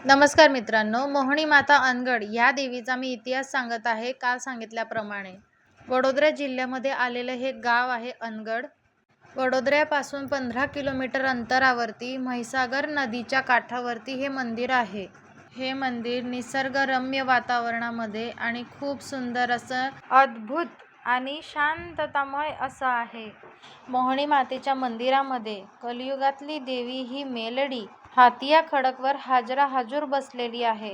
नमस्कार मित्रांनो, मोहनी माता अनगड या देवीचा मी इतिहास सांगत आहे. काल सांगितल्याप्रमाणे वडोदरा जिल्ह्यामध्ये आलेलं हे गाव आहे अनगड. वडोदऱ्यापासून 15 किलोमीटर अंतरावरती म्हैसागर नदीच्या काठावरती हे मंदिर आहे. हे मंदिर निसर्गरम्य वातावरणामध्ये आणि खूप सुंदर असं अद्भुत आणि शांततामय असं आहे. मोहनी मातेच्या मंदिरामध्ये कलियुगातली देवी ही मेलडी हातिया खडकवर हाजरा हजूर बसलेली आहे.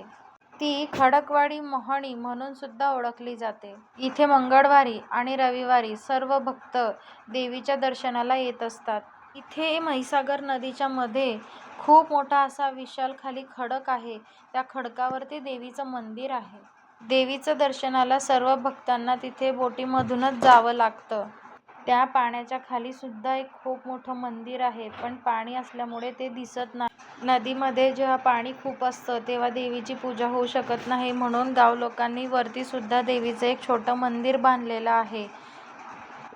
ती खडकवाडी मोहनी म्हणून सुद्धा ओळखली जाते. इथे मंगळवारी आणि रविवारी सर्व भक्त देवीच्या दर्शनाला येत असतात. इथे म्हैसागर नदीच्या मध्ये खूप मोठा असा विशाल खाली खडक आहे. त्या खडकावरती देवीचं मंदिर आहे. देवीचं दर्शनाला सर्व भक्तांना तिथे बोटीमधूनच जावं लागतं. त्या पाण्याच्या खाली सुद्धा एक खूप मोठं मंदिर आहे, पण पाणी असल्यामुळे ते दिसत नाही. नदीमध्ये जेव्हा पाणी खूप असतं तेव्हा देवीची पूजा होऊ शकत नाही, म्हणून गाव लोकांनी वरती सुद्धा देवीचं एक छोटं मंदिर बांधलेलं आहे.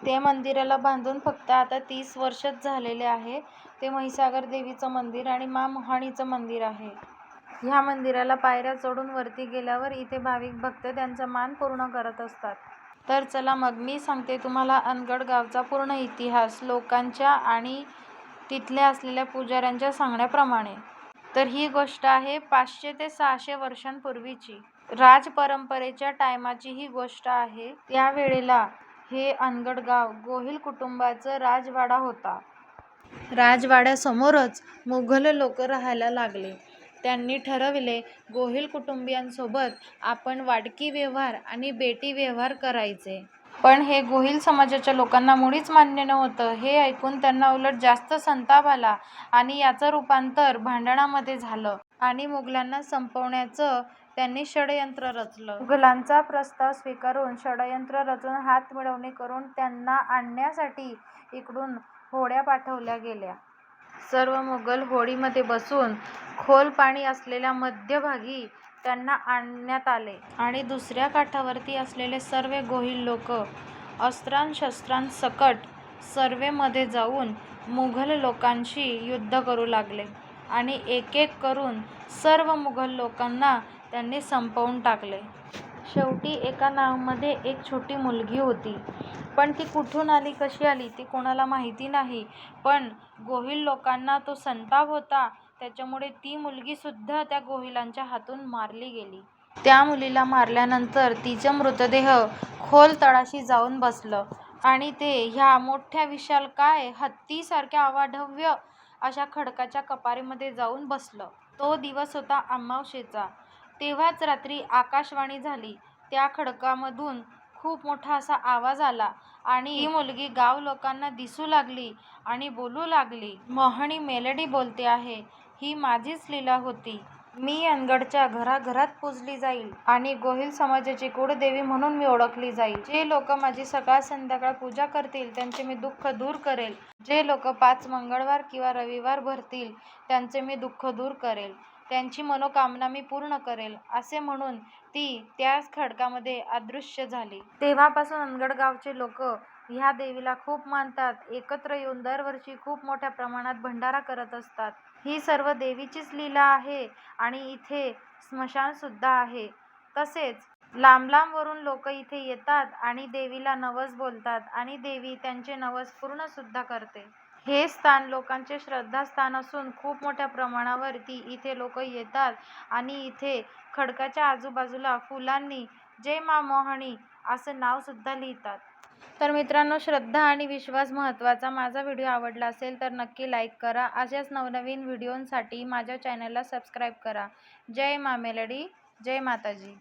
ते मंदिराला बांधून फक्त आता 30 वर्षच झालेले आहे. ते म्हैसागर देवीचं मंदिर आणि मा मोहनीचं मंदिर आहे. ह्या मंदिराला पायऱ्या चढून वरती गेल्यावर इथे भाविक भक्त त्यांचा मान पूर्ण करत असतात. तर चला मग मी सांगते तुम्हाला अनगड गावचा पूर्ण इतिहास लोकांच्या आणि तिथल्या असलेल्या पुजाऱ्यांच्या सांगण्याप्रमाणे. तर ही गोष्ट आहे 500 ते 600 वर्षांपूर्वीची. राज परंपरेच्या टायमाची ही गोष्ट आहे. त्यावेळेला हे अनगड गाव गोहिल कुटुंबाचा राजवाडा होता. राजवाड्यासमोरच मुघल लोक राहायला लागले. त्यांनी ठरविले गोहिल कुटुंबियांसोबत आपण वाडकी व्यवहार आणि बेटी व्यवहार करायचे. पण हे गोहिल समाजाच्या लोकांना मुळीच मान्य नव्हतं. हे ऐकून त्यांना उलट जास्त संताप आला आणि याचं रूपांतर भांडणामध्ये झालं आणि मुघलांना संपवण्याचं त्यांनी षडयंत्र रचलं. मुघलांचा प्रस्ताव स्वीकारून षडयंत्र रचून हातमिळवणी करून त्यांना आणण्यासाठी इकडून होड्या पाठवल्या गेल्या. सर्व मुघल होडीमध्ये बसून खोल पाणी असलेल्या मध्यभागी त्यांना आणण्यात आले आणि दुसऱ्या काठावरती असलेले सर्व गोहिल लोक अस्त्रांशस्त्रांसकट सर्वेमध्ये जाऊन मुघल लोकांशी युद्ध करू लागले आणि एक एक करून सर्व मुघल लोकांना त्यांनी संपवून टाकले. शेवटी एका नावामध्ये एक छोटी मुलगी होती, पण ती कुठून आली, कशी आली ती कोणाला माहिती नाही. पण गोहिल लोकांना तो संताप होता, त्याच्यामुळे ती मुलगी सुद्धा त्या गोहिलांच्या हातून मारली गेली. त्या मुलीला मारल्यानंतर तिचं मृतदेह खोल तळाशी जाऊन बसलं आणि ते ह्या मोठ्या विशालकाय हत्तीसारख्या अवाढव्य अशा खडकाच्या कपारीमध्ये जाऊन बसलं. तो दिवस होता अमावास्येचा. तेव्हाच रात्री आकाशवाणी झाली. त्या खडकामधून खूप मोठा असा आवाज आला आणि ही मुलगी गाव लोकांना दिसू लागली आणि बोलू लागली, मोहनी मेलडी बोलते आहे, ही माझीच लीला होती. मी अनगडच्या घराघरात पूजली जाईल आणि गोहिल समाजाची कुळदेवी म्हणून मी ओळखली जाईल. जे लोक माझी सकाळ संध्याकाळ पूजा करतील त्यांचे मी दुःख दूर करेल. जे लोक 5 मंगळवार किंवा रविवार भरतील त्यांचे मी दुःख दूर करेल. त्यांची मनोकामना मी पूर्ण करेल, असे म्हणून ती त्याच खडकामध्ये अदृश्य झाली. तेव्हापासून अनगड गावचे लोक ह्या देवीला खूप मानतात. एकत्र येऊन दरवर्षी खूप मोठ्या प्रमाणात भंडारा करत असतात. ही सर्व देवीचीच लीला आहे आणि इथे स्मशान सुद्धा आहे. तसेच लांब लांब वरून लोक इथे येतात आणि देवीला नवस बोलतात आणि देवी त्यांचे नवस पूर्ण सुद्धा करते. हे स्थान लोकांचे श्रद्धास्थान असून खूप मोठ्या प्रमाणावरती इथे लोक येतात आणि इथे खडकाच्या आजूबाजूला फुलांनी जय मा मोहनी असं नाव सुद्धा लिहितात. तर मित्रांनो, श्रद्धा आणि विश्वास महत्त्वाचा. माझा व्हिडिओ आवडला असेल तर नक्की लाईक करा. अशाच नवनवीन व्हिडिओंसाठी माझ्या चॅनलला सबस्क्राईब करा. जय मा मेलडी, जय माताजी.